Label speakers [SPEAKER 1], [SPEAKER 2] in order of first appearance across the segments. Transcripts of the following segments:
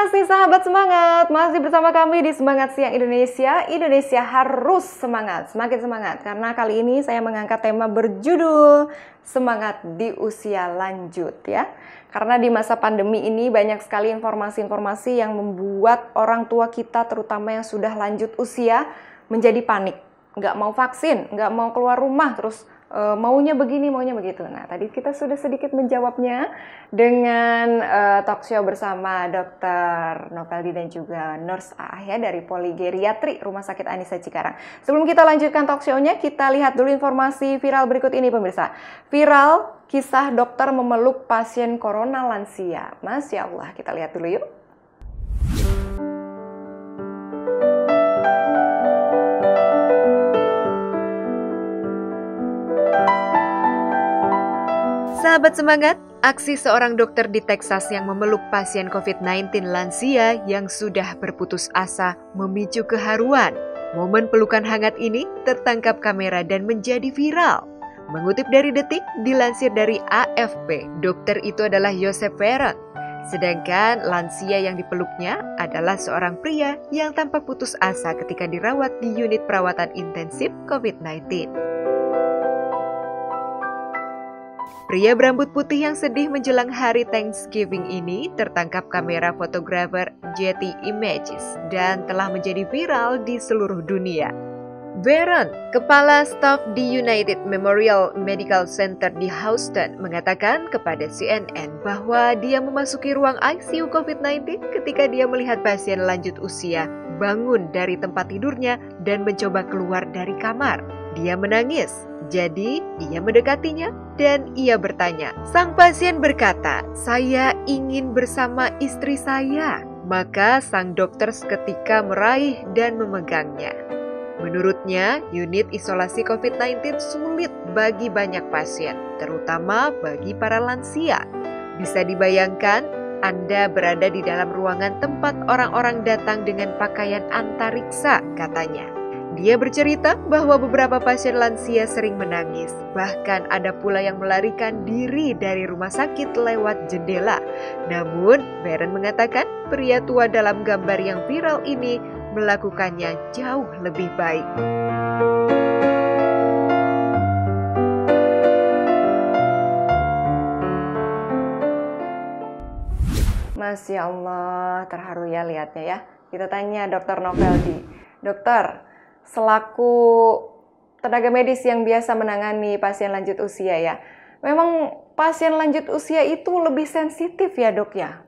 [SPEAKER 1] kasih sahabat semangat, masih bersama kami di Semangat Siang Indonesia. Indonesia harus semangat, semakin semangat. Karena kali ini saya mengangkat tema berjudul Semangat di Usia Lanjut ya. Karena di masa pandemi ini banyak sekali informasi-informasi yang membuat orang tua kita terutama yang sudah lanjut usia menjadi panik. Nggak mau vaksin, nggak mau keluar rumah, terus maunya begini, maunya begitu. Nah, tadi kita sudah sedikit menjawabnya dengan talk show bersama Dr. Noveldi dan juga Nurse A ya dari Poligeriatri Rumah Sakit Anissa Cikarang. Sebelum kita lanjutkan talk show-nya, kita lihat dulu informasi viral berikut ini pemirsa. Viral kisah dokter memeluk pasien corona lansia. Masya Allah, kita lihat dulu yuk. Sahabat semangat, aksi seorang dokter di Texas yang memeluk pasien COVID-19 lansia yang sudah berputus asa memicu keharuan. Momen pelukan hangat ini tertangkap kamera dan menjadi viral. Mengutip dari Detik, dilansir dari AFP, dokter itu adalah Joseph Veron. Sedangkan lansia yang dipeluknya adalah seorang pria yang tampak putus asa ketika dirawat di unit perawatan intensif COVID-19. Pria berambut putih yang sedih menjelang hari Thanksgiving ini tertangkap kamera fotografer Getty Images dan telah menjadi viral di seluruh dunia. Veron, kepala staf di United Memorial Medical Center di Houston, mengatakan kepada CNN bahwa dia memasuki ruang ICU COVID-19 ketika dia melihat pasien lanjut usia bangun dari tempat tidurnya dan mencoba keluar dari kamar. Dia menangis. Jadi, ia mendekatinya dan ia bertanya. Sang pasien berkata, "Saya ingin bersama istri saya." Maka sang dokter seketika meraih dan memegangnya. Menurutnya, unit isolasi COVID-19 sulit bagi banyak pasien, terutama bagi para lansia. Bisa dibayangkan, Anda berada di dalam ruangan tempat orang-orang datang dengan pakaian antariksa, katanya. Dia bercerita bahwa beberapa pasien lansia sering menangis, bahkan ada pula yang melarikan diri dari rumah sakit lewat jendela. Namun, Veron mengatakan pria tua dalam gambar yang viral ini melakukannya jauh lebih baik. Masya Allah, terharu ya lihatnya ya. Kita tanya Dr. Noveldi. Dokter, selaku tenaga medis yang biasa menangani pasien lanjut usia ya, memang pasien lanjut usia itu lebih sensitif ya dok ya?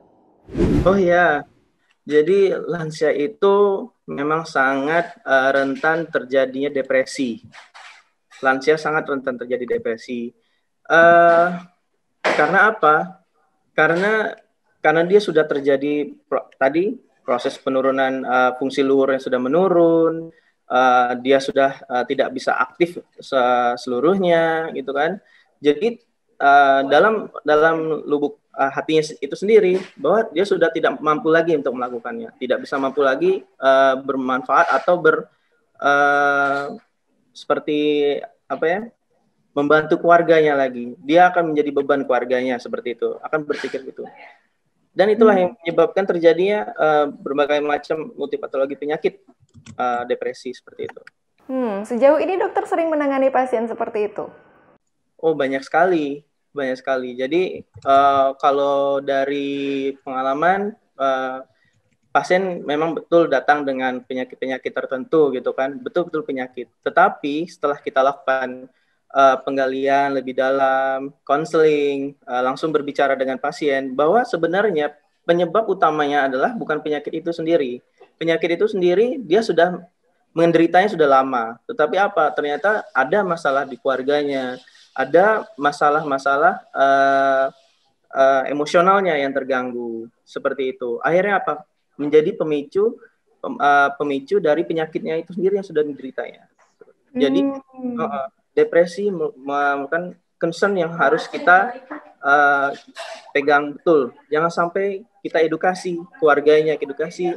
[SPEAKER 2] Oh ya, jadi lansia itu memang sangat rentan terjadinya depresi. Lansia sangat rentan terjadi depresi. Eh, karena apa? Karena dia sudah terjadi tadi proses penurunan fungsi luhur yang sudah menurun, dia sudah tidak bisa aktif seluruhnya, gitu kan? Jadi dalam lubuk hatinya itu sendiri bahwa dia sudah tidak mampu lagi untuk melakukannya, tidak bisa mampu lagi bermanfaat atau seperti apa ya, membantu keluarganya lagi. Dia akan menjadi beban keluarganya seperti itu, akan berpikir gitu. Dan itulah yang menyebabkan terjadinya berbagai macam multipatologi penyakit depresi seperti itu.
[SPEAKER 1] Sejauh ini dokter sering menangani pasien seperti itu?
[SPEAKER 2] Oh, banyak sekali. Jadi kalau dari pengalaman pasien memang betul datang dengan penyakit-penyakit tertentu gitu kan, betul-betul penyakit. Tetapi setelah kita lakukan penggalian lebih dalam, konseling, langsung berbicara dengan pasien bahwa sebenarnya penyebab utamanya adalah bukan penyakit itu sendiri. Penyakit itu sendiri dia sudah menderitanya sudah lama. Tetapi apa? Ternyata ada masalah di keluarganya, ada masalah-masalah emosionalnya yang terganggu seperti itu. Akhirnya apa? Menjadi pemicu dari penyakitnya itu sendiri yang sudah dideritanya. Jadi depresi merupakan concern yang harus kita pegang betul. Jangan sampai kita edukasi keluarganya, edukasi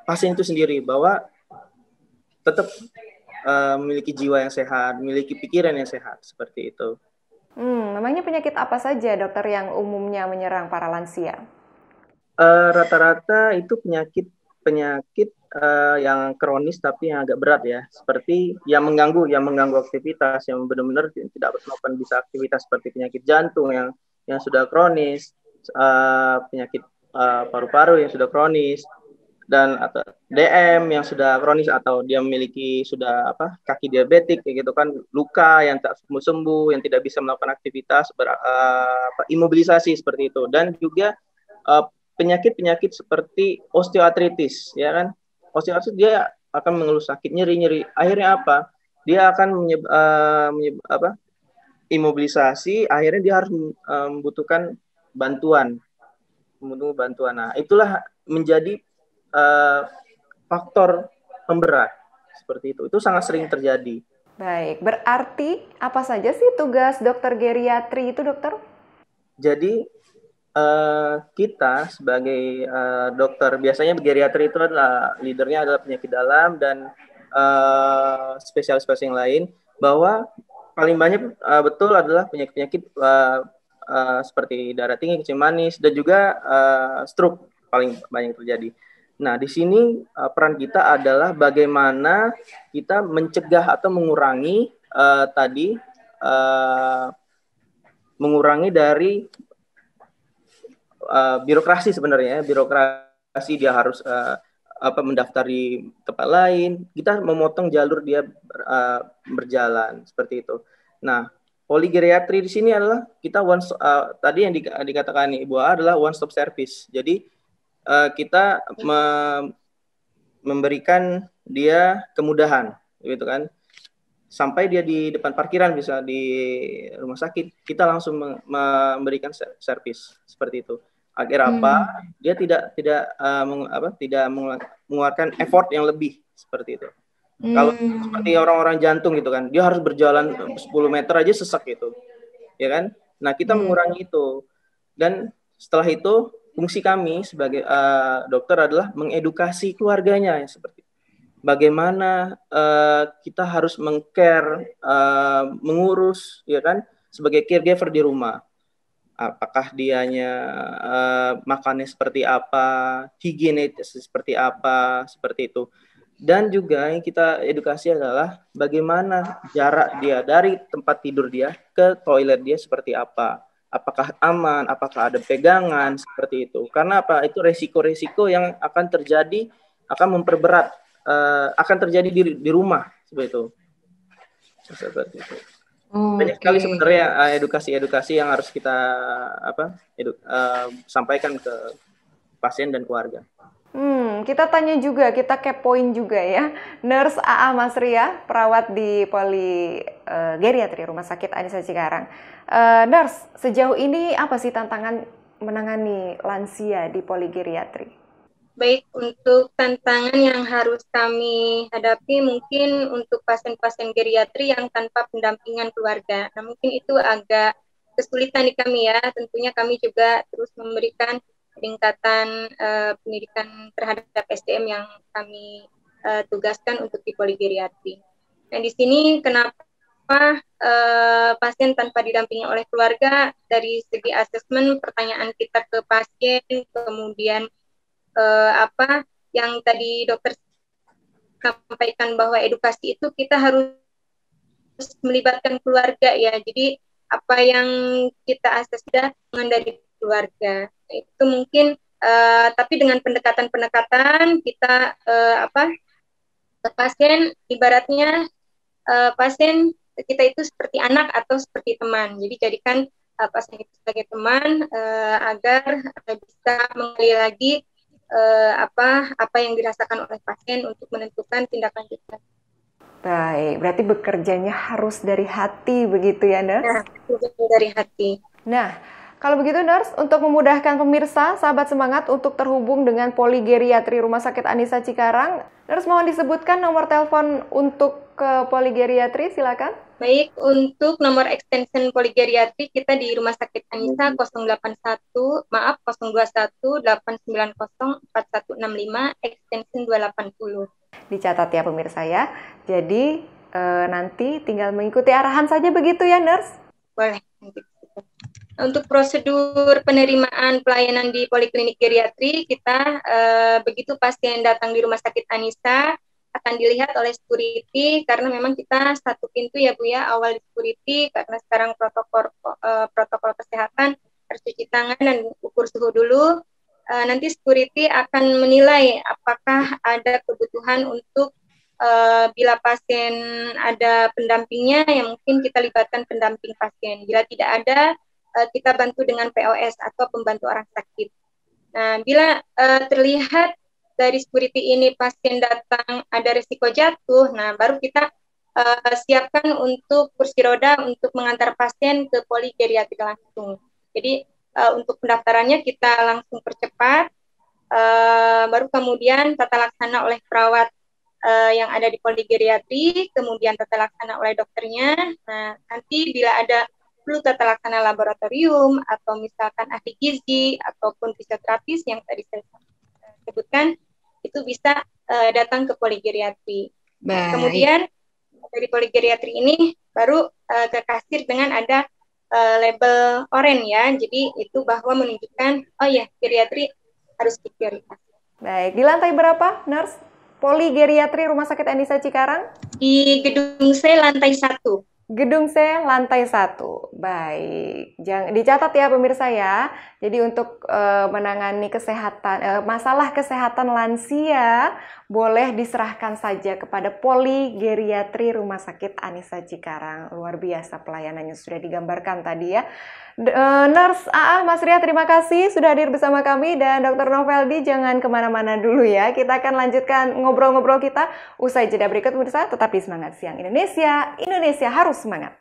[SPEAKER 2] pasien itu sendiri bahwa tetap memiliki jiwa yang sehat, memiliki pikiran yang sehat seperti itu.
[SPEAKER 1] Memangnya penyakit apa saja dokter yang umumnya menyerang para lansia?
[SPEAKER 2] Rata-rata itu penyakit yang kronis tapi yang agak berat ya, seperti yang mengganggu aktivitas, yang benar-benar tidak melakukan bisa aktivitas, seperti penyakit jantung yang sudah kronis, penyakit paru-paru yang sudah kronis, dan atau DM yang sudah kronis, atau dia memiliki sudah kaki diabetik kayak gitu kan, luka yang tak sembuh-sembuh, yang tidak bisa melakukan aktivitas, imobilisasi seperti itu. Dan juga penyakit-penyakit seperti osteoartritis, ya kan. Osteoartritis dia akan mengeluh sakit, nyeri-nyeri. Akhirnya apa? Dia akan imobilisasi, akhirnya dia harus membutuhkan bantuan. Nah, itulah menjadi faktor pemberat seperti itu. Itu sangat sering terjadi.
[SPEAKER 1] Baik, berarti apa saja sih tugas dokter geriatri itu, dokter? Jadi
[SPEAKER 2] kita sebagai dokter, biasanya geriatri itu adalah leadernya adalah penyakit dalam dan spesialis-spesialis yang lain, bahwa paling banyak betul adalah penyakit-penyakit seperti darah tinggi, kencing manis, dan juga stroke paling banyak terjadi. Nah, di sini peran kita adalah bagaimana kita mencegah atau mengurangi mengurangi dari birokrasi sebenarnya. Birokrasi dia harus mendaftar di tempat lain. Kita memotong jalur dia berjalan seperti itu. Nah, poligeriatri di sini adalah kita tadi yang dikatakan Ibu adalah one stop service. Jadi kita memberikan dia kemudahan, gitu kan. Sampai dia di depan parkiran, bisa di rumah sakit, kita langsung memberikan servis seperti itu. Agar apa? Dia tidak mengeluarkan effort yang lebih seperti itu. Kalau seperti orang-orang jantung gitu kan, dia harus berjalan 10 meter aja sesak gitu, ya kan? Nah, kita mengurangi itu. Dan setelah itu fungsi kami sebagai dokter adalah mengedukasi keluarganya, ya, seperti bagaimana kita harus mengcare, mengurus, ya kan, sebagai caregiver di rumah. Apakah dianya makannya seperti apa, higienis seperti apa, seperti itu. Dan juga yang kita edukasi adalah bagaimana jarak dia dari tempat tidur dia ke toilet dia seperti apa. Apakah aman, apakah ada pegangan, seperti itu. Karena apa? Itu resiko-resiko yang akan terjadi, akan memperberat, akan terjadi di rumah, seperti itu. Seperti itu. Banyak sekali sebenarnya edukasi-edukasi yang harus kita sampaikan ke pasien dan keluarga.
[SPEAKER 1] Kita tanya juga, kita kepoin juga ya. Nurse AA Masria, perawat di Poli Geriatri Rumah Sakit Anissa Cikarang. Nurse, sejauh ini apa sih tantangan menangani lansia di Poli Geriatri?
[SPEAKER 3] Baik, untuk tantangan yang harus kami hadapi mungkin untuk pasien-pasien geriatri yang tanpa pendampingan keluarga. Nah, mungkin itu agak kesulitan di kami ya. Tentunya kami juga terus memberikan peningkatan pendidikan terhadap SDM yang kami tugaskan untuk di poligeriatri. Nah, di sini kenapa pasien tanpa didampingi oleh keluarga, dari segi asesmen, pertanyaan kita ke pasien, kemudian yang tadi dokter sampaikan bahwa edukasi itu kita harus melibatkan keluarga ya. Jadi apa yang kita akses dari keluarga itu mungkin tapi dengan pendekatan kita ke pasien, ibaratnya pasien kita itu seperti anak atau seperti teman. Jadi jadikan pasien itu sebagai teman agar bisa mengenali lagi apa yang dirasakan oleh pasien untuk menentukan tindak lanjutnya.
[SPEAKER 1] Baik, berarti bekerjanya harus dari hati begitu ya, Nurse?
[SPEAKER 3] Ya, dari hati.
[SPEAKER 1] Nah, kalau begitu Nurse, untuk memudahkan pemirsa, sahabat semangat untuk terhubung dengan Poligeriatri Rumah Sakit Anissa Cikarang, Nurse mohon disebutkan nomor telepon untuk ke Poligeriatri, silakan.
[SPEAKER 3] Baik, untuk nomor extension poligeriatri kita di Rumah Sakit Anissa 021 890 4165 extension 280.
[SPEAKER 1] Dicatat ya pemirsa ya. Jadi nanti tinggal mengikuti arahan saja begitu ya, Nurse?
[SPEAKER 3] Boleh. Untuk prosedur penerimaan pelayanan di poliklinik geriatri, kita begitu pasien datang di Rumah Sakit Anisa akan dilihat oleh security, karena memang kita satu pintu ya Bu ya, awal di security, karena sekarang protokol kesehatan harus cuci tangan dan ukur suhu dulu. Nanti security akan menilai apakah ada kebutuhan untuk bila pasien ada pendampingnya, yang mungkin kita libatkan pendamping pasien. Bila tidak ada, kita bantu dengan POS atau pembantu orang sakit. Nah, bila terlihat dari security ini pasien datang ada risiko jatuh, nah baru kita siapkan untuk kursi roda untuk mengantar pasien ke poligeriatri langsung. Jadi untuk pendaftarannya kita langsung percepat, baru kemudian tata laksana oleh perawat yang ada di poligeriatri, kemudian tata laksana oleh dokternya. Nah, nanti bila ada perlu tata laksana laboratorium atau misalkan ahli gizi ataupun fisioterapis yang tadi saya sebutkan, itu bisa datang ke poligeriatri. Nah, kemudian dari poligeriatri ini baru ke kasir dengan ada label oranye ya, jadi itu bahwa menunjukkan oh ya geriatri harus diprioritas.
[SPEAKER 4] Baik, di lantai berapa, Nurse? Poligeriatri Rumah Sakit Anisa Cikarang?
[SPEAKER 3] Di gedung C lantai 1.
[SPEAKER 4] Gedung C lantai 1. Baik, jangan dicatat ya pemirsa ya. Jadi untuk menangani kesehatan masalah kesehatan lansia boleh diserahkan saja kepada Poligeriatri Rumah Sakit Anisa Cikarang. Luar biasa pelayanannya sudah digambarkan tadi ya. Nurse AA, Mas Ria, terima kasih sudah hadir bersama kami, dan Dr. Noveldi jangan kemana-mana dulu ya. Kita akan lanjutkan ngobrol-ngobrol kita usai jeda berikut pemirsa. Tetap di Semangat Siang Indonesia. Indonesia harus semangat.